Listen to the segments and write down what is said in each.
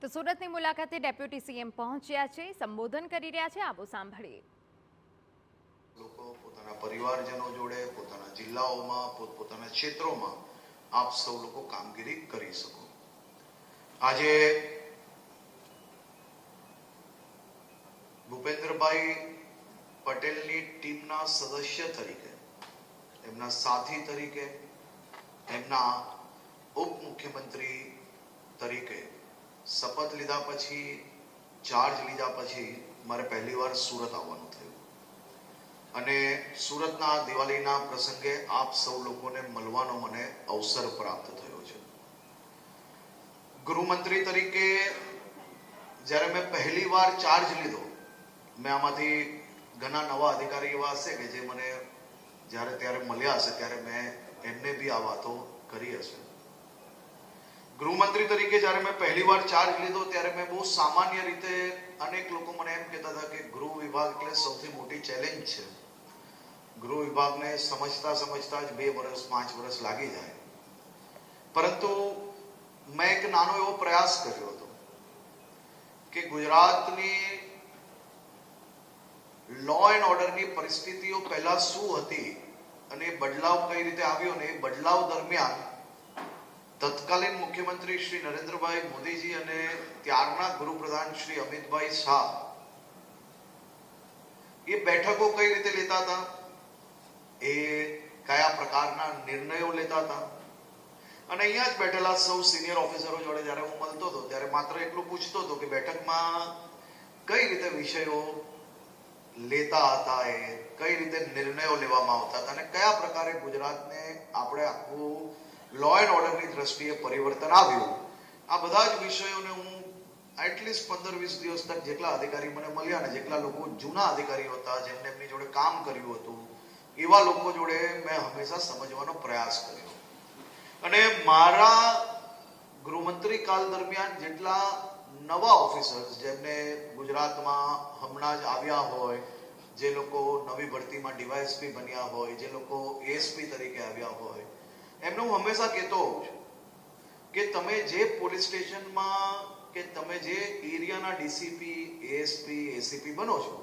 તો સુરતની મુલાકાતે ડેપ્યુટી સીએમ પહોંચ્યા છે, સંબોધન કરી રહ્યા છે. આવો સાંભળીએ. લોકો પોતાના પરિવારજનો જોડે પોતાના જિલ્લાઓમાં પોતાના ક્ષેત્રોમાં આપ સૌ લોકો કામગીરી કરી શકો. આજે ભૂપેન્દ્રભાઈ પટેલની ટીમના સદસ્ય તરીકે, એમના સાથી તરીકે, એમના ઉપમુખ્યમંત્રી તરીકે શપથ લીધા પછી, ચાર્જ લીધા પછી મારે પહેલીવાર સુરત આવવાનું થયું અને સુરતના દિવાળીના પ્રસંગે આપ સૌ લોકોને મળવાનો મને અવસર પ્રાપ્ત થયો છે. ગૃહમંત્રી તરીકે જ્યારે મેં પહેલીવાર ચાર્જ લીધો, મેં આમાંથી ઘણા નવા અધિકારી એવા હશે કે જે મને જ્યારે ત્યારે મળ્યા હશે ત્યારે મેં એમને બી આ વાતો કરી હશે. ગૃહમંત્રી તરીકે જ્યારે મેં પહેલીવાર ચાર્જ લીધો ત્યારે મેં બહુ સામાન્ય રીતે, અનેક લોકો મને એમ કહેતા હતા કે ગૃહ વિભાગ એટલે સૌથી મોટી ચેલેન્જ છે, ગૃહ વિભાગને સમજતા સમજતા જ 2 વર્ષ 5 વર્ષ લાગી જાય. પરંતુ મેં એક નાનો એવો પ્રયાસ કર્યો હતો કે ગુજરાતની લો એન્ડ ઓર્ડરની પરિસ્થિતિઓ પહેલા શું હતી અને એ બદલાવ કઈ રીતે આવ્યો ને એ બદલાવ દરમિયાન તત્કાલીન મુખ્યમંત્રી શ્રી નરેન્દ્રભાઈ મોદીજી અને ત્યારના ગૃહપ્રધાન શ્રી અમિતભાઈ શાહ એ બેઠકો કઈ રીતે લેતા હતા, એ કયા પ્રકારના નિર્ણયો લેતા હતા. અને અહીંયા જ બેઠેલા સૌ સિનિયર ઓફિસરો જોડે જ્યારે હું મળતો હતો ત્યારે માત્ર એટલું પૂછતો હતો કે બેઠકમાં કઈ રીતે વિષયો લેતા હતા, એ કઈ રીતે નિર્ણયો લેવામાં આવતા હતા અને કયા પ્રકારે ગુજરાતને આપણે આખું લો એન્ડ ઓર્ડરની દ્રષ્ટિએ પરિવર્તન આવ્યું. આ બધા જ વિષયોને હું એટલીસ્ટ 15-20 દિવસ તક જેટલા અધિકારી મને મળ્યા ને જેટલા લોકો જૂના અધિકારીઓ હતા, જેમને એમની જોડે કામ કર્યું હતું, એવા લોકો જોડે મેં હંમેશા સમજવાનો પ્રયાસ કર્યો. અને મારા ગૃહમંત્રી કાળ દરમિયાન જેટલા નવા ઓફિસર્સ જેમને ગુજરાતમાં હમણાં જ આવ્યા હોય, જે લોકો નવી ભરતીમાં ડીવાયએસપી બન્યા હોય, જે લોકો એએસપી તરીકે આવ્યા હોય, એમને હું હંમેશા કહેતો હોઉં છું કે તમે જે પોલીસ સ્ટેશનમાં કે તમે જે એરિયાના ડીસીપી, એએસપી, એસીપી બનો છો,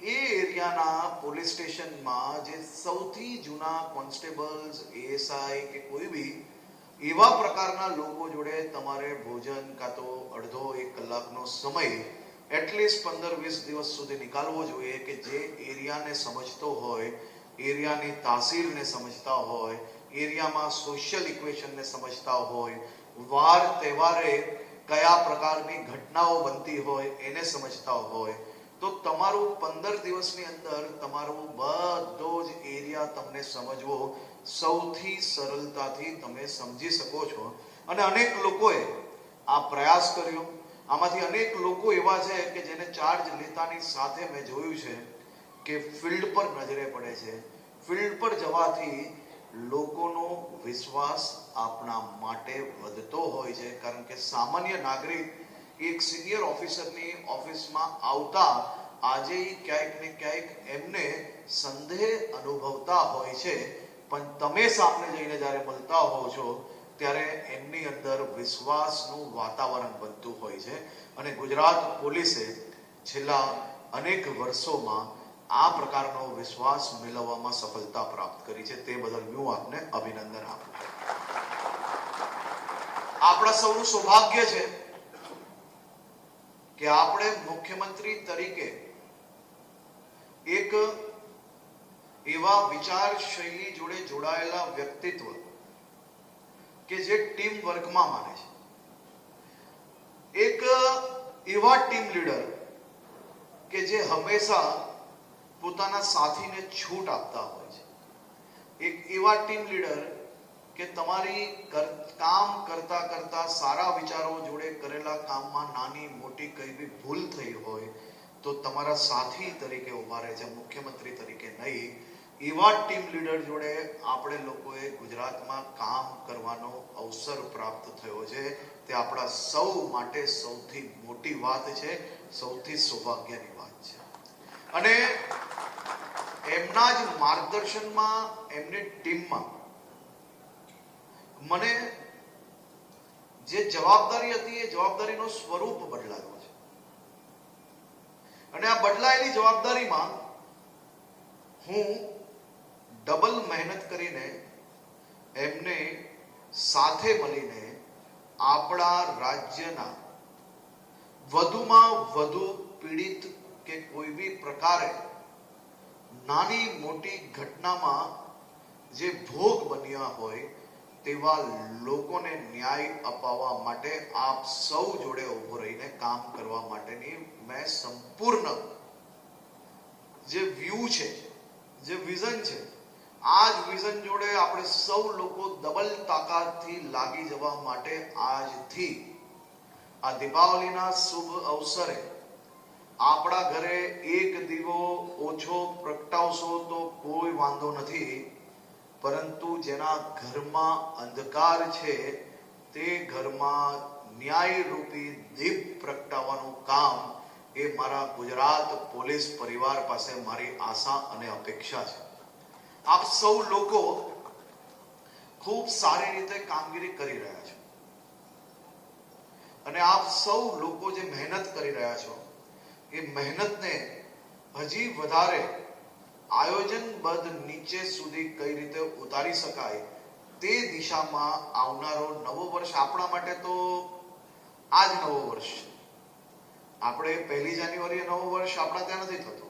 એ એરિયાના પોલીસ સ્ટેશનમાં જે સૌથી જૂના કોન્સ્ટેબલ્સ, એએસઆઈ કે કોઈ બી એવા પ્રકારના લોકો જોડે તમારે ભોજન કાં તો અડધો 1 કલાકનો સમય એટલીસ્ટ 15-20 દિવસ સુધી નીકાળવો જોઈએ કે જે એરિયાને સમજતો હોય, એરિયાની તાસીરને સમજતા હોય, એરિયામાં સોશિયલ ઇક્વેશનને સમજતા હોય, વાર તહેવારે કયા પ્રકારની ઘટનાઓ બનતી હોય એને સમજતા હોય, તો તમારું 15 દિવસની અંદર તમારું બધો જ એરિયા તમને સમજવો સૌથી સરળતાથી તમે સમજી શકો છો. અને અનેક લોકોએ આ પ્રયાસ કર્યો. આમાંથી અનેક લોકો એવા છે કે જેને ચાર્જ લેતાની સાથે મેં જોયું છે કે ફિલ્ડ પર નજરે પડે છે. ફિલ્ડ પર જવાથી લોકોનો વિશ્વાસ આપણા માટે વધતો હોય છે, કારણ કે સામાન્ય નાગરિક એક સિનિયર ઓફિસરની ઓફિસમાં આવતા આજે ક્યાંક ને ક્યાંક એમને સંદેહ અનુભવતા હોય છે, પણ તમે સામે જઈને જ્યારે મળતા હો છો ત્યારે એમની અંદર વિશ્વાસનું વાતાવરણ બનતું હોય છે. અને ગુજરાત પોલીસે છેલ્લા અનેક વર્ષોમાં આ પ્રકારનો વિશ્વાસ મેળવવામાં સફળતા પ્રાપ્ત કરી છે. તે બદલ હું આપને અભિનંદન આપું છું. આપણા સૌનું સૌભાગ્ય છે કે આપણે મુખ્યમંત્રી તરીકે એક એવા વિચાર શૈલી જોડે જોડાયેલા વ્યક્તિત્વ કે જે ટીમ વર્કમાં માને છે, એક એવા ટીમ લીડર કે જે હંમેશા પોતાના સાથીને છૂટ આપતા હોય છે, એક એવા ટીમ લીડર કે તમારી કામ કરતા કરતા સારા વિચારો જોડે કરેલા કામમાં નાની મોટી કઈ બી ભૂલ થઈ હોય તો તમારા સાથી તરીકે ઉભા રહે છે, મુખ્યમંત્રી તરીકે નહીં. એવા ટીમ લીડર જોડે આપણે લોકોએ ગુજરાતમાં કામ કરવાનો અવસર પ્રાપ્ત થયો છે. તે આપણા સૌ માટે સૌથી મોટી વાત છે, સૌથી સૌભાગ્યની વાત છે. અને એમના જ માર્ગદર્શનમાં, એમની ટીમમાં મને જે જવાબદારી હતી એ જવાબદારીનો સ્વરૂપ બદલાયો છે અને આ બદલાયેલી જવાબદારીમાં હું ડબલ મહેનત કરીને એમને સાથે મળીને આપણા રાજ્યના વધુમાં વધુ પીડિત કે કોઈ બી પ્રકારે નાની મોટી ઘટનામાં જે ભોગ બન્યા હોય તેવા લોકોને ન્યાય અપાવવા માટે આપ સૌ જોડે ઉભો રહીને કામ કરવા માટેની મેં સંપૂર્ણ જે વ્યૂ છે, જે વિઝન છે, આ જ વિઝન જોડે આપણે સૌ લોકો ડબલ તાકાતથી લાગી જવા માટે આજથી આ દીપાવલીના શુભ અવસરે આપણા ઘરે એક દીવો ઓછો પ્રગટાવશો તો કોઈ વાંધો નથી, પરંતુ જેના ઘરમાં અંધકાર છે તે ઘરમાં ન્યાય રૂપી દીપ પ્રગટાવવાનું કામ એ મારા ગુજરાત પોલીસ પરિવાર પાસે મારી આશા અને અપેક્ષા છે. આપ સૌ લોકો ખૂબ સારી રીતે કામગીરી કરી રહ્યા છો અને આપ સૌ લોકો જે મહેનત કરી રહ્યા છો એ મહેનતને હજી વધારે આયોજનબદ્ધ નીચે સુધી કઈ રીતે ઉતારી શકાય તે દિશામાં આવનારો નવો વર્ષ આપણા માટે તો આ જ નવો વર્ષ છે. આપણે 1 જાન્યુઆરીએ નવો વર્ષ આપણા ત્યાં નથી થતો.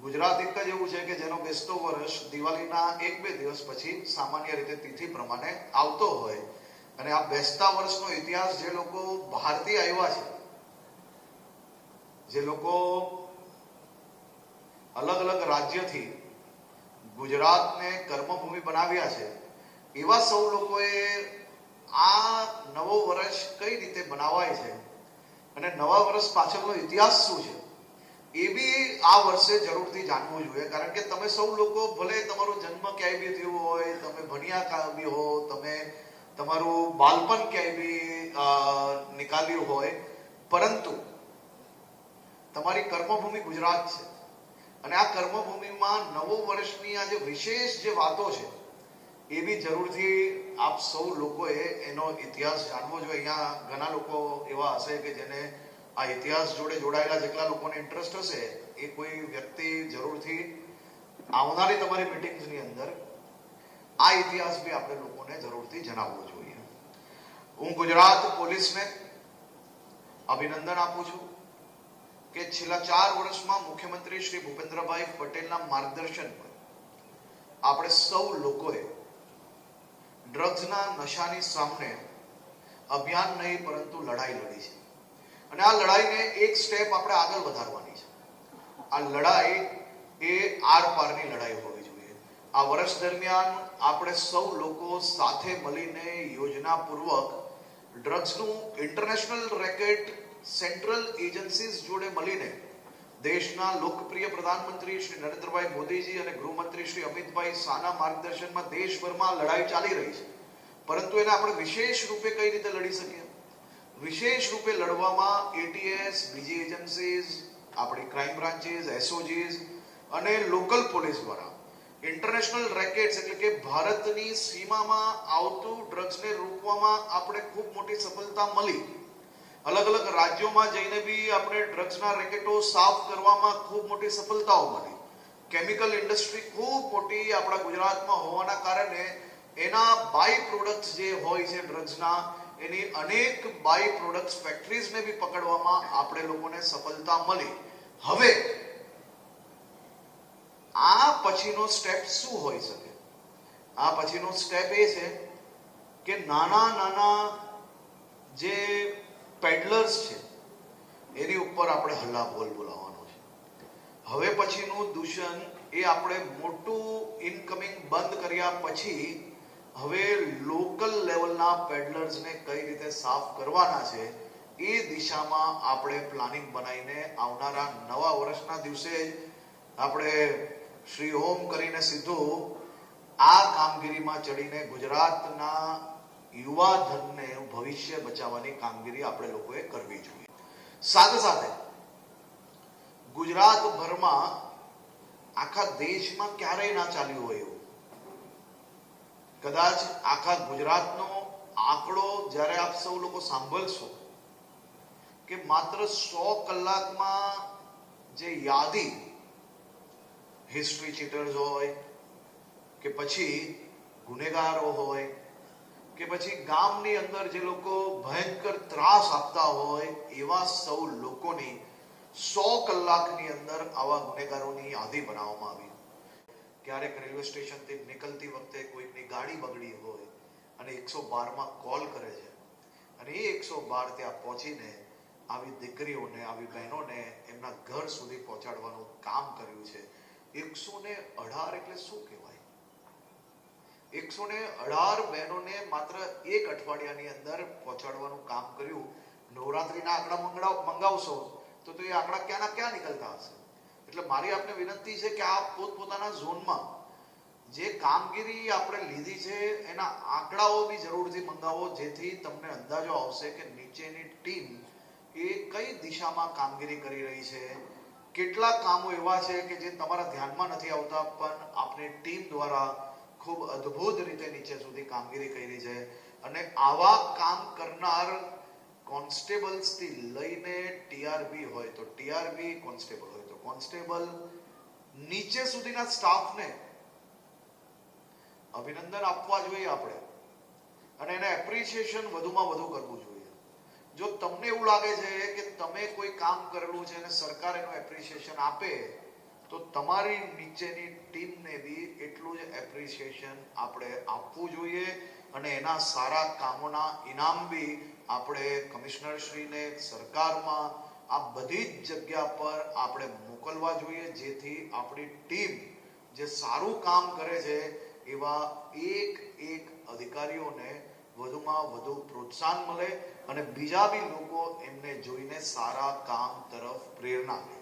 ગુજરાત એક જ એવું છે કે જેનો બેસતો વર્ષ દિવાળીના 1-2 દિવસ પછી સામાન્ય રીતે તિથિ પ્રમાણે આવતો હોય અને આ બેસતા વર્ષનો ઇતિહાસ જે લોકો બહારથી આવ્યા છે, જે લોકો અલગ અલગ રાજ્યથી ગુજરાતને કર્મભૂમિ બનાવ્યા છે, એવા સૌ લોકોએ આ નવો વર્ષ કઈ રીતે બનાવાય છે અને નવા વર્ષ પાછળનો ઇતિહાસ શું છે એ બી આ વર્ષે જરૂરથી જાણવું જોઈએ. કારણ કે તમે સૌ લોકો ભલે તમારો જન્મ ક્યાંય બી થયો હોય, તમે ભણ્યા બી હો, તમે તમારું બાળપણ ક્યાંય બી નીકાળ્યું હોય, પરંતુ તમારી કર્મભૂમિ ગુજરાત છે અને આ કર્મભૂમિમાં નવો વર્ષની આ જે વિશેષ જે વાતો છે એ બી જરૂરથી આપ સૌ લોકોએ એનો ઇતિહાસ જાણવો જોઈએ. અહીંયા ઘણા લોકો એવા હશે કે જેને આ ઇતિહાસ જોડે જોડાયેલા જેટલા લોકોને ઇન્ટરેસ્ટ હશે એ કોઈ વ્યક્તિ જરૂરથી આવનારી તમારી મીટિંગ્સની અંદર આ ઇતિહાસ બી આપણે લોકોને જરૂરથી જણાવવો જોઈએ. હું ગુજરાત પોલીસને અભિનંદન આપું છું કે છેલ્લા 4 વર્ષમાં મુખ્યમંત્રી શ્રી ભૂપેન્દ્રભાઈ પટેલના માર્ગદર્શન પર આપણે સૌ લોકોએ ડ્રગ્સના નશાની સામે અભિયાન નહીં પરંતુ લડાઈ લડી છે અને આ લડાઈને એક સ્ટેપ આપણે આગળ વધારવાની છે. આ લડાઈ એ આર પારની લડાઈ હોવી જોઈએ. આ વર્ષ દરમિયાન આપણે સૌ લોકો સાથે મળીને યોજનાપૂર્વક ડ્રગ્સનું ઇન્ટરનેશનલ રેકેટ સેન્ટ્રલ એજન્સીઝ જોડે મળીને દેશના લોકપ્રિય પ્રધાનમંત્રી શ્રી નરેન્દ્રભાઈ મોદીજી અને ગૃહમંત્રી શ્રી અમિતભાઈ શાહના માર્ગદર્શનમાં દેશભરમાં લડાઈ ચાલી રહી છે, પરંતુ એને આપણે વિશેષ રૂપે કઈ રીતે લડી શકીએ? વિશેષ રૂપે લડવામાં એટીએસ, બીજી એજન્સીઝ, આપણી ક્રાઇમ બ્રાન્ચીસ, એસઓજીસ અને લોકલ પોલીસ દ્વારા ઇન્ટરનેશનલ રેકેટ્સ એટલે કે ભારતની સીમામાં આવતું ડ્રગ્સને રોકવામાં આપણે ખૂબ મોટી સફળતા મળી. અલગ અલગ રાજ્યોમાં જઈને બી આપણે ડ્રગ્સના રેકેટો સાફ કરવામાં ખૂબ મોટી સફળતાઓ મળી. કેમિકલ ઇન્ડસ્ટ્રી ખૂબ મોટી આપણા ગુજરાતમાં હોવાના કારણે એના બાય પ્રોડક્ટ્સ જે હોય છે ડ્રગ્સના, એની અનેક બાય પ્રોડક્ટ્સ ફેક્ટરીઝને બી પકડવામાં આપણે લોકોને સફળતા મળી. હવે આ પછીનો સ્ટેપ શું હોઈ શકે? આ પછીનો સ્ટેપ એ છે કે નાના નાના જે પેડલર્સ છે એની ઉપર આપણે હલ્લા બોલ બોલાવવાનો છે. હવે પછીનું દૂષણ એ આપણે મોટું ઇનકમિંગ બંધ કર્યા પછી હવે લોકલ લેવલના પેડલર્સને કઈ રીતે સાફ કરવાના છે એ દિશામાં આપણે પ્લાનિંગ બનાવીને આવનારા નવા વર્ષના દિવસે આપણે શ્રી ઓમ કરીને સીધું આ કામગીરીમાં ચડીને ગુજરાતના યુવા ધનને ભવિષ્ય બચાવવાની કામગીરી આપણે લોકોએ કરવી જોઈએ. સાથે સાથે ગુજરાતભરમાં આખા દેશમાં ક્યારેય ના ચાલ્યું હોય એવું, કદાચ આખા ગુજરાતનો આંકડો જ્યારે આપ સૌ લોકો સાંભળશો કે માત્ર 100 કલાકમાં જે યાદી હિસ્ટ્રી ચીટર્સ હોય કે પછી ગુનેગારો હોય કે પછી ગામની અંદર જે લોકો ભયંકર ત્રાસ આપતા હોય એવા સૌ લોકોની 100 કલાકની અંદર આવા ગુનેગારોની યાદી બનાવવામાં આવી. ક્યારેક રેલવે સ્ટેશનથી નીકળતી વખતે કોઈકની ગાડી બગડી હોય અને 112માં કોલ કરે છે અને એ 112 ત્યાં પહોંચીને આવી દીકરીઓને, આવી બહેનોને એમના ઘર સુધી પહોંચાડવાનું કામ કર્યું છે. 118 એટલે શું કહેવાય? 118 બહેનોને માત્ર એક અઠવાડિયાની અંદર પહોંચાડવાનું કામ કર્યું. નવરાત્રીના આંકડા મંગાવશો તો એ આંકડા ક્યાંના ક્યાં નીકળતા હશે. એટલે મારી આપને વિનંતી છે કે આ પોતપોતાના ઝોનમાં જે કામગીરી આપણે લીધી છે એના આંકડાઓ બી જરૂરથી મંગાવો, જેથી તમને અંદાજો આવશે કે નીચેની ટીમ એ કઈ દિશામાં કામગીરી કરી રહી છે. કેટલા કામો એવા છે કે જે તમારા ધ્યાનમાં નથી આવતા પણ આપણી ટીમ દ્વારા ખૂબ અદ્ભુત રીતે નીચે સુધી કામગીરી કરી છે. અને આવા કામ કરનાર કોન્સ્ટેબલ્સથી લઈને ટીઆરબી હોય તો ટીઆરબી, કોન્સ્ટેબલ હોય તો કોન્સ્ટેબલ, નીચે સુધીના સ્ટાફને અભિનંદન આપવા જોઈએ આપણે અને એને એપ્રિસિએશન વધુમાં વધુ કરવું જોઈએ. જો તમને એવું લાગે છે કે તમે કોઈ કામ કરેલું છે અને સરકાર એનું એપ્રિસિએશન આપે તો તમારી નીચેની ટીમને બી એટલું જ એપ્રિસિએશન આપણે આપવું જોઈએ અને એના સારા કામોના ઇનામ બી આપણે કમિશનરશ્રીને, સરકારમાં, આ બધી જ જગ્યા પર આપણે મોકલવા જોઈએ, જેથી આપણી ટીમ જે સારું કામ કરે છે એવા એક અધિકારીઓને વધુમાં વધુ પ્રોત્સાહન મળે અને બીજા બી લોકો એમને જોઈને સારા કામ તરફ પ્રેરણા લે.